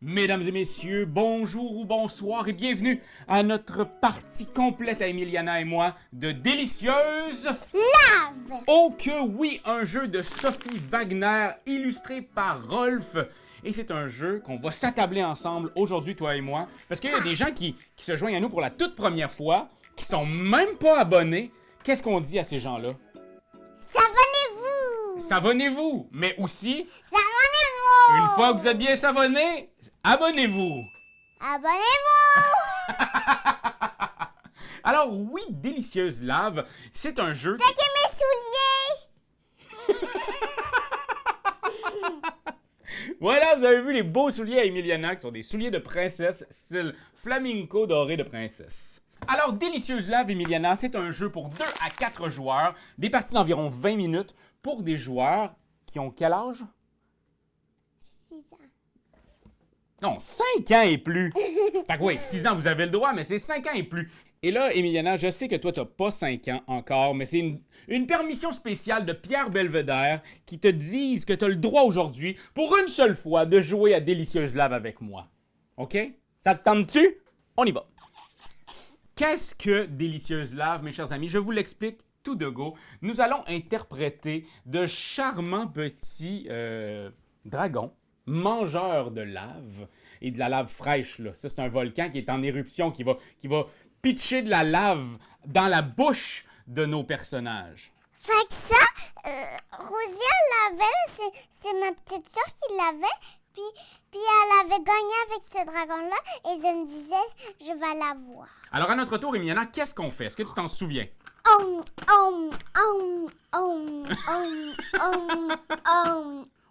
Mesdames et messieurs, bonjour ou bonsoir et bienvenue à notre partie complète à Emiliana et moi de Délicieuse Lave! Oh que oui, un jeu de Sophie Wagner illustré par Rolf. Et c'est un jeu qu'on va s'attabler ensemble aujourd'hui, toi et moi, parce qu'il y a des gens qui se joignent à nous pour la toute première fois, qui sont même pas abonnés. Qu'est-ce qu'on dit à ces gens-là? Savonnez-vous! Savonnez-vous, mais aussi, Savonnez-vous! une fois que vous êtes bien savonnés, abonnez-vous! Abonnez-vous! Alors oui, Délicieuse Lave, c'est un jeu... C'est qui mes souliers? Voilà, vous avez vu les beaux souliers à Emiliana, qui sont des souliers de princesse, style flamenco doré de princesse. Alors, Délicieuse Lave, Emiliana, c'est un jeu pour 2 à 4 joueurs, des parties d'environ 20 minutes, pour des joueurs qui ont quel âge? 6 ans. Non, 5 ans et plus. Fait que oui, 6 ans, vous avez le droit, mais c'est 5 ans et plus. Et là, Emiliana, je sais que toi, t'as pas 5 ans encore, mais c'est une permission spéciale de Pierre Belvedere qui te dise que t'as le droit aujourd'hui, pour une seule fois, de jouer à Délicieuse Lave avec moi. OK? Ça te tente-tu? On y va. Qu'est-ce que Délicieuse Lave, mes chers amis? Je vous l'explique tout de go. Nous allons interpréter de charmants petits dragons, mangeurs de lave, et de la lave fraîche, là. Ça, c'est un volcan qui est en éruption, qui va pitcher de la lave dans la bouche de nos personnages. Fait que ça, Rosia l'avait, c'est ma petite soeur qui l'avait, puis elle avait gagné avec ce dragon-là, et je me disais, je vais l'avoir. Alors, à notre tour, Emiliana, qu'est-ce qu'on fait? Est-ce que tu t'en souviens?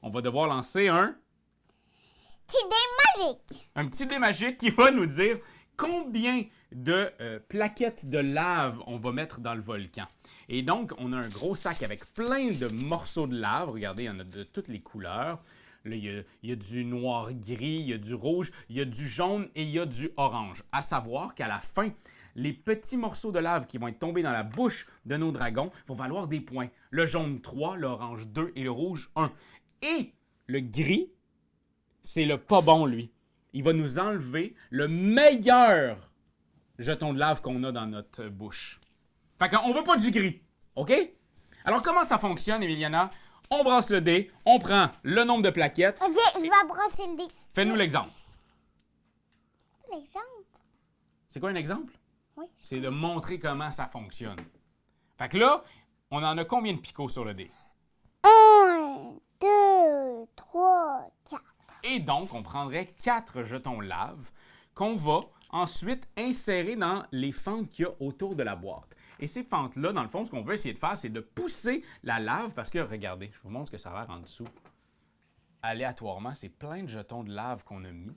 On va devoir lancer un Petit dé magique. petit dé magique qui va nous dire combien de plaquettes de lave on va mettre dans le volcan. Et donc, on a un gros sac avec plein de morceaux de lave. Regardez, il y en a de toutes les couleurs. Là, il y a du noir-gris, il y a du rouge, il y a du jaune et il y a du orange. À savoir qu'à la fin, les petits morceaux de lave qui vont être tombés dans la bouche de nos dragons vont valoir des points. Le jaune 3, l'orange 2 et le rouge 1. Et le gris, c'est le pas bon, lui. Il va nous enlever le meilleur jeton de lave qu'on a dans notre bouche. Fait qu'on veut pas du gris, OK? Alors, comment ça fonctionne, Emiliana? On brasse le dé, on prend le nombre de plaquettes. Ok, je vais brosser le dé. Fais-nous l'exemple. L'exemple? C'est quoi un exemple? Oui. C'est de montrer comment ça fonctionne. Fait que là, on en a combien de picots sur le dé? 1, 2, 3, 4. Et donc, on prendrait 4 jetons lave qu'on va ensuite insérer dans les fentes qu'il y a autour de la boîte. Et ces fentes-là, dans le fond, ce qu'on veut essayer de faire, c'est de pousser la lave parce que, regardez, je vous montre ce que ça a l'air en dessous. Aléatoirement, c'est plein de jetons de lave qu'on a mis.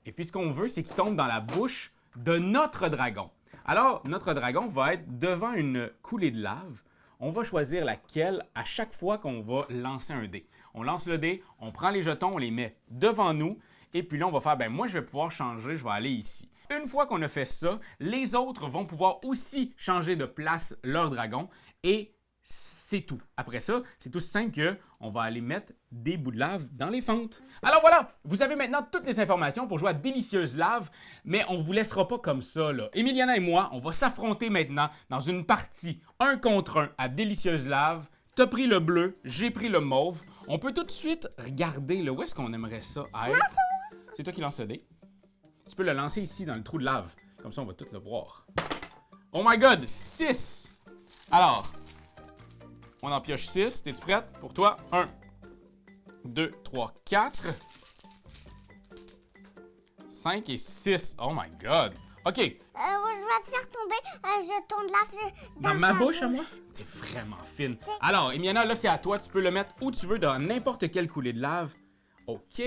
Et puis, ce qu'on veut, c'est qu'ils tombent dans la bouche de notre dragon. Alors, notre dragon va être devant une coulée de lave. On va choisir laquelle à chaque fois qu'on va lancer un dé. On lance le dé, on prend les jetons, on les met devant nous. Et puis là, on va faire, moi, je vais pouvoir changer, je vais aller ici. Une fois qu'on a fait ça, les autres vont pouvoir aussi changer de place leur dragon. Et c'est tout. Après ça, c'est aussi simple qu'on va aller mettre des bouts de lave dans les fentes. Alors voilà, vous avez maintenant toutes les informations pour jouer à Délicieuse Lave, mais on ne vous laissera pas comme ça, là. Emiliana et moi, on va s'affronter maintenant dans une partie 1 contre 1 à Délicieuse Lave. T'as pris le bleu, j'ai pris le mauve. On peut tout de suite regarder, là, où est-ce qu'on aimerait ça être. C'est toi qui lances le dé. Tu peux le lancer ici dans le trou de lave. Comme ça, on va tout le voir. Oh my God, 6! Alors, on en pioche 6. T'es-tu prête? Pour toi, 1, 2, 3, 4, 5 et 6. Oh my God! OK. Je vais faire tomber un jeton de lave Dans ma bouche à moi? T'es vraiment fine. Alors, Emiliana, là, c'est à toi. Tu peux le mettre où tu veux, dans n'importe quelle coulée de lave. OK.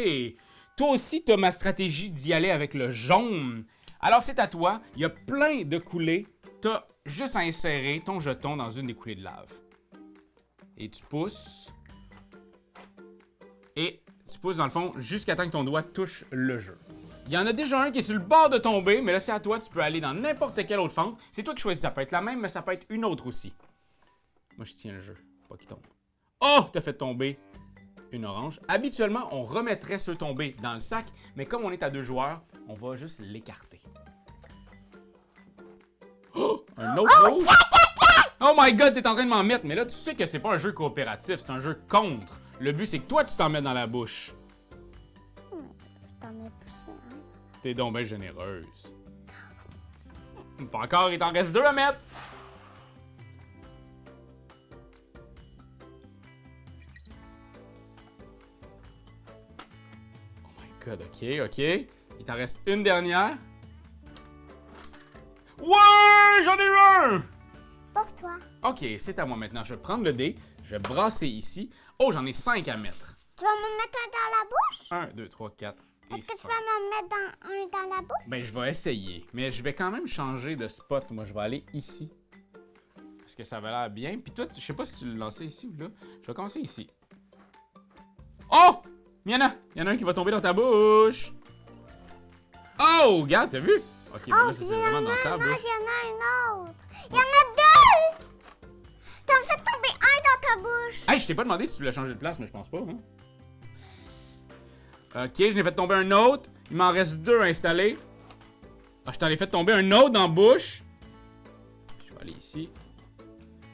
Toi aussi, tu as ma stratégie d'y aller avec le jaune. Alors, c'est à toi. Il y a plein de coulées. Tu as juste à insérer ton jeton dans une des coulées de lave. Et tu pousses. Et tu pousses, dans le fond, jusqu'à temps que ton doigt touche le jeu. Il y en a déjà un qui est sur le bord de tomber, mais là, c'est à toi. Tu peux aller dans n'importe quelle autre fente. C'est toi qui choisis. Ça peut être la même, mais ça peut être une autre aussi. Moi, je tiens le jeu. Pas qu'il tombe. Oh! T'as fait tomber une orange. Habituellement, on remettrait ceux tombés dans le sac, mais comme on est à 2 joueurs, on va juste l'écarter. Oh! Un autre rouge! Oh my god, t'es en train de m'en mettre! Mais là, tu sais que c'est pas un jeu coopératif, c'est un jeu contre. Le but, c'est que toi, tu t'en mets dans la bouche. Je t'en mets tout ça. Hein? T'es donc bien généreuse. Pas encore, il t'en reste 2 à mettre! Oh my god, ok. Il t'en reste une dernière. Ouais! J'en ai eu un! Pour toi. Ok, c'est à moi maintenant. Je vais prendre le dé, je vais brasser ici. Oh, j'en ai 5 à mettre. Tu vas me mettre un dans la bouche? 1, 2, 3, 4 et Est-ce que tu 5. vas me mettre un dans la bouche? Ben, je vais essayer. Mais je vais quand même changer de spot. Moi, je vais aller ici. Parce que ça va l'air bien. Puis toi, je sais pas si tu le lançais ici ou là. Je vais commencer ici. Oh! Il y en a un qui va tomber dans ta bouche. Oh! Regarde, t'as vu? Ok, ben là, ça, c'est vraiment dans ta bouche. Il y en a un autre. Il y en a 2! T'en fait tomber un dans ta bouche. Hey, je t'ai pas demandé si tu voulais changer de place, mais je pense pas, hein? Ok, je n'ai fait tomber un autre. Il m'en reste 2 à installer. Ah, je t'en ai fait tomber un autre dans la bouche. Je vais aller ici.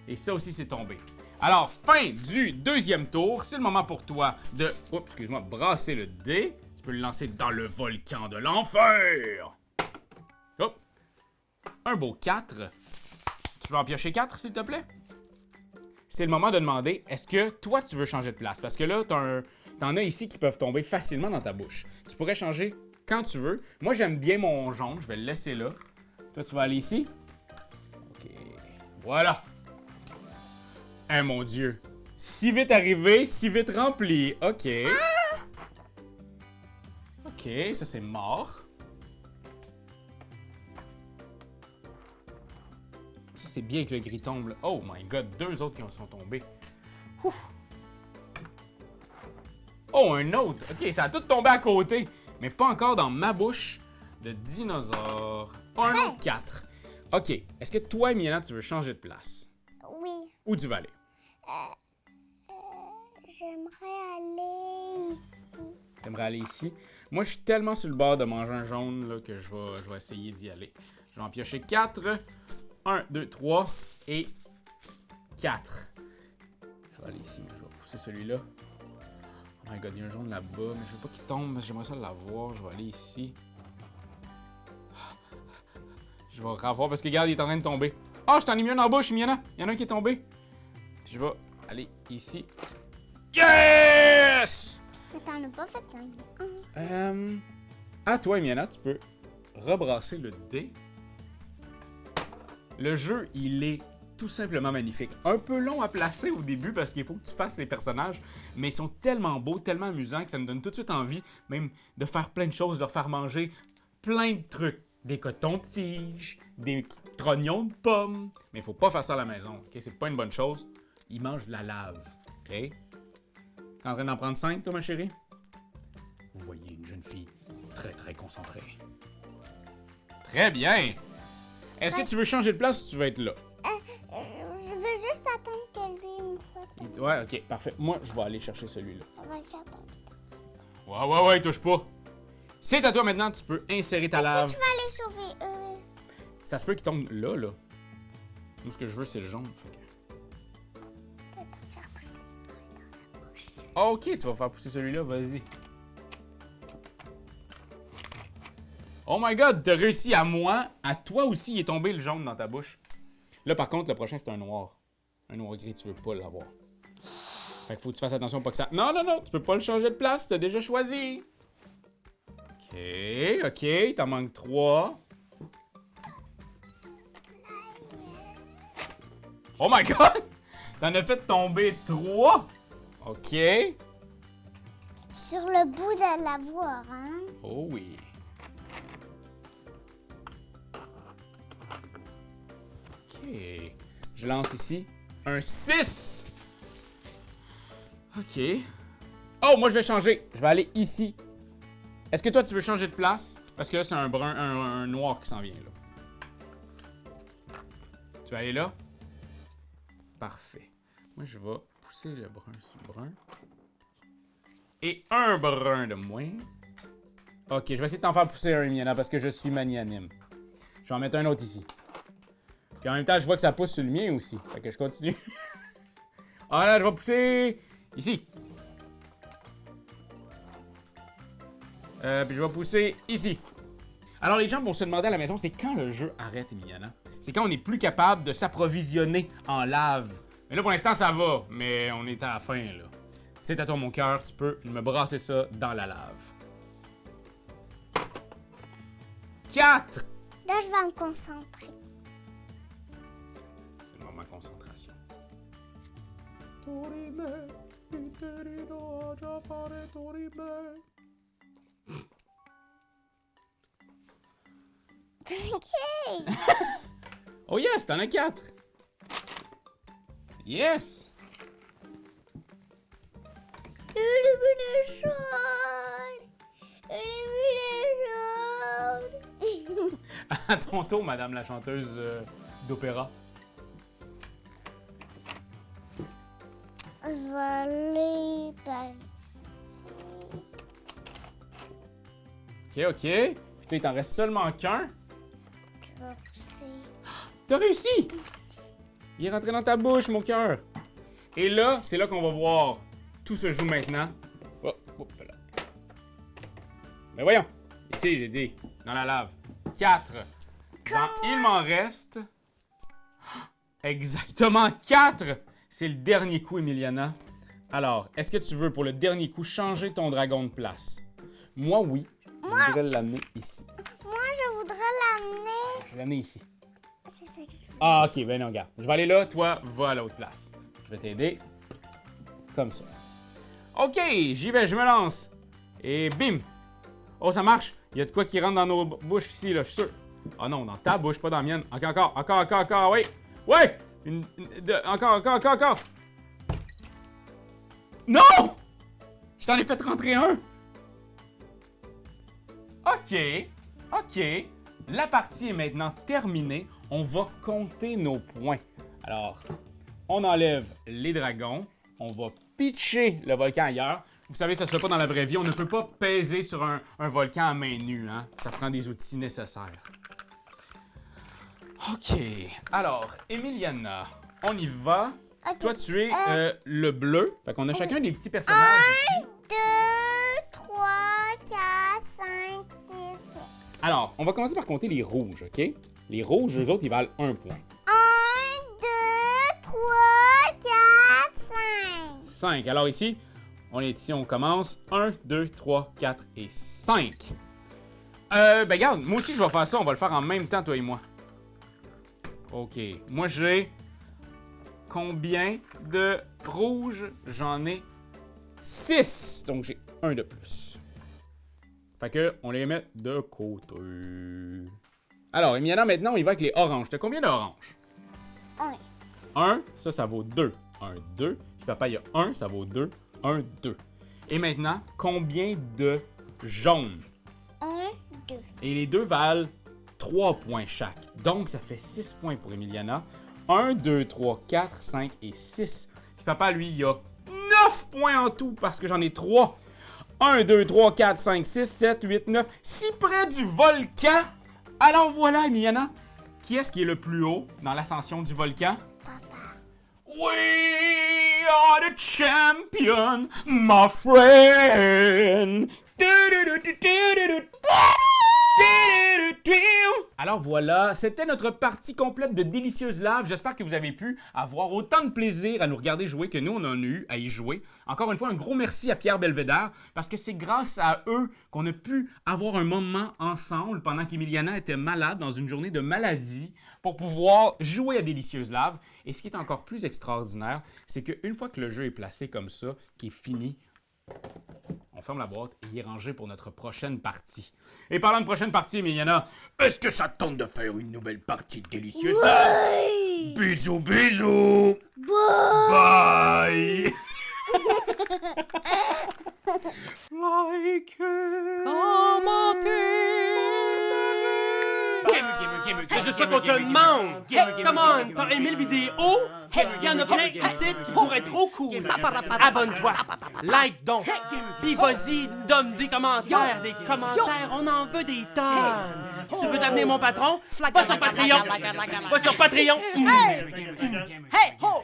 Et ça aussi, c'est tombé. Alors, fin du deuxième tour. C'est le moment pour toi de, oups, excuse-moi, brasser le dé. Tu peux le lancer dans le volcan de l'enfer. Hop. Un beau 4. Tu veux en piocher 4, s'il te plaît? C'est le moment de demander, est-ce que toi, tu veux changer de place? Parce que là, t'en as ici qui peuvent tomber facilement dans ta bouche. Tu pourrais changer quand tu veux. Moi, j'aime bien mon jaune. Je vais le laisser là. Toi, tu vas aller ici. OK. Voilà. Eh, mon Dieu. Si vite arrivé, si vite rempli. OK. OK, ça, c'est mort. Ça, c'est bien que le gris tombe. Là. Oh my god, 2 autres qui sont tombés. Ouf. Oh, un autre. OK, ça a tout tombé à côté. Mais pas encore dans ma bouche de dinosaure. Oh, un autre 4. OK, est-ce que toi, Miana, tu veux changer de place? Oui. Où tu vas aller? J'aimerais aller ici. T'aimerais aller ici? Moi, je suis tellement sur le bord de manger un jaune là, que je vais essayer d'y aller. Je vais en piocher 4. 1, 2, 3 et 4. Je vais aller ici, mais je vais pousser celui-là. Oh my god, il y a un jaune là-bas, mais je veux pas qu'il tombe, parce que j'aimerais ça l'avoir. Je vais aller ici. Je vais revoir parce que regarde, il est en train de tomber. Oh, je t'en ai mis un en bouche, Miana. Il y en a un qui est tombé. Puis je vais aller ici. Yes! Mais t'en as pas fait un. À toi, Miana, tu peux rebrasser le dé. Le jeu, il est tout simplement magnifique. Un peu long à placer au début parce qu'il faut que tu fasses les personnages, mais ils sont tellement beaux, tellement amusants que ça me donne tout de suite envie même de faire plein de choses, de leur faire manger plein de trucs. Des cotons-tiges, des trognons de pommes. Mais il faut pas faire ça à la maison, ok? C'est pas une bonne chose. Ils mangent de la lave, ok? T'es en train d'en prendre 5, toi, ma chérie? Vous voyez une jeune fille très, très concentrée. Très bien! Est-ce que tu veux changer de place ou tu veux être là? Je veux juste attendre que lui me fasse. Ouais, ok, parfait. Moi, je vais aller chercher celui-là. On va le faire tomber. Ouais, touche pas. C'est à toi maintenant, tu peux insérer ta lave. Est-ce que tu vas aller sauver eux? Ça se peut qu'il tombe là. Moi, ce que je veux, c'est le jaune. Fait que... Je vais t'en faire pousser dans la bouche. Ok, tu vas faire pousser celui-là, vas-y. Oh my god, t'as réussi à moi. À toi aussi, il est tombé le jaune dans ta bouche. Là, par contre, le prochain, c'est un noir. Un noir gris, tu veux pas l'avoir. Fait qu'il faut que tu fasses attention pas que ça... Non, tu peux pas le changer de place, t'as déjà choisi. Ok, t'en manques 3. Oh my god! T'en as fait tomber 3. Ok. Sur le bout de l'avoir, hein? Oh oui. Ok. Je lance ici. Un 6. Ok. Oh, moi je vais changer. Je vais aller ici. Est-ce que toi tu veux changer de place? Parce que là c'est un brun, un noir qui s'en vient là. Tu vas aller là? Parfait. Moi je vais pousser le brun sur le brun. et un brun de moins. Ok, je vais essayer de t'en faire pousser un, Emiliana, parce que je suis magnanime. Je vais en mettre un autre ici. Puis en même temps, je vois que ça pousse sur le mien aussi. Fait que je continue. Ah là, je vais pousser ici. Puis je vais pousser ici. Alors les gens vont se demander à la maison, c'est quand le jeu arrête, Emiliana? C'est quand on n'est plus capable de s'approvisionner en lave. Mais là, pour l'instant, ça va. Mais on est à la fin, là. C'est à toi, mon cœur. Tu peux me brasser ça dans la lave. 4! Là, je vais me concentrer. C'est le moment de concentration. OK. Oh yes, t'en as 4! Yes! À ton tour, madame la chanteuse d'opéra. Je vais aller passer. Ok. Puis toi, il t'en reste seulement qu'un. Je vais pousser T'as réussi! ici. Il est rentré dans ta bouche, mon cœur. Et là, c'est là qu'on va voir. Tout se joue maintenant. Oh, là. Mais voyons. Ici, j'ai dit. Dans la lave. 4. Il m'en reste... Exactement 4! C'est le dernier coup, Emiliana. Alors, est-ce que tu veux, pour le dernier coup, changer ton dragon de place? Moi, oui. Je voudrais l'amener ici. Moi, je voudrais l'amener. Je vais l'amener ici. C'est ça que je veux. Ah, ok, ben non, regarde. Je vais aller là, toi, va à l'autre place. Je vais t'aider. Comme ça. Ok, j'y vais, je me lance. Et bim! Oh, ça marche. Il y a de quoi qui rentre dans nos bouches ici, là, je suis sûr. Ah non, dans ta bouche, pas dans la mienne. Encore, oui. Ouais! Encore. Non! Je t'en ai fait rentrer un. Ok. La partie est maintenant terminée. On va compter nos points. Alors, on enlève les dragons. On va pitcher le volcan ailleurs. Vous savez, ça se fait pas dans la vraie vie. On ne peut pas peser sur un volcan à main nue. Hein? Ça prend des outils nécessaires. OK. Alors, Emiliana, on y va. OK. Toi, tu es le bleu. Fait qu'on a chacun des petits personnages ici. 2, 3, 4, 5, 6, 7. Alors, on va commencer par compter les rouges, OK? Les rouges, eux autres, ils valent 1 point. 1, 2, 3, 4, 5. 5. Alors ici, on commence. 1, 2, 3, 4 et 5. Ben regarde, moi aussi, je vais faire ça. On va le faire en même temps, toi et moi. OK. Moi, j'ai combien de rouges? J'en ai 6. Donc, j'ai un de plus. Fait que, on les met de côté. Alors, Emiliana, maintenant, on y va avec les oranges. T'as combien d'oranges? 1. 1, ça vaut 2. 1, 2. Puis papa, il y a 1, ça vaut 2. 1, 2. Et maintenant, combien de jaunes? 1, 2. Et les deux valent 3 points chaque. Donc, ça fait 6 points pour Emiliana. 1, 2, 3, 4, 5 et 6. Puis papa, lui, il a 9 points en tout parce que j'en ai 3. 1, 2, 3, 4, 5, 6, 7, 8, 9. Si près du volcan. Alors voilà, Emiliana. Qui est-ce qui est le plus haut dans l'ascension du volcan? Papa. We are the champion, my friend. Alors voilà, c'était notre partie complète de Délicieuse Lave. J'espère que vous avez pu avoir autant de plaisir à nous regarder jouer que nous, on en a eu à y jouer. Encore une fois, un gros merci à Pierre Belvédère, parce que c'est grâce à eux qu'on a pu avoir un moment ensemble pendant qu'Emiliana était malade dans une journée de maladie pour pouvoir jouer à Délicieuse Lave. Et ce qui est encore plus extraordinaire, c'est qu'une fois que le jeu est placé comme ça, qui est fini, on ferme la boîte et il est rangé pour notre prochaine partie. Et parlant de prochaine partie, Emiliana, est-ce que ça te tente de faire une nouvelle partie délicieuse? Oui. Bisous, bisous! Bye. Bye! Like, commentez, partagez! C'est juste ça qu'on te demande. Hey, come on, t'as aimé le vidéo? Hey, y en a plein ici qui pourraient être trop cool. Abonne-toi, like donc. Puis vas-y, donne des commentaires, on en veut des tonnes. Tu veux devenir mon patron? Va sur Patreon. Va sur Patreon. Hey!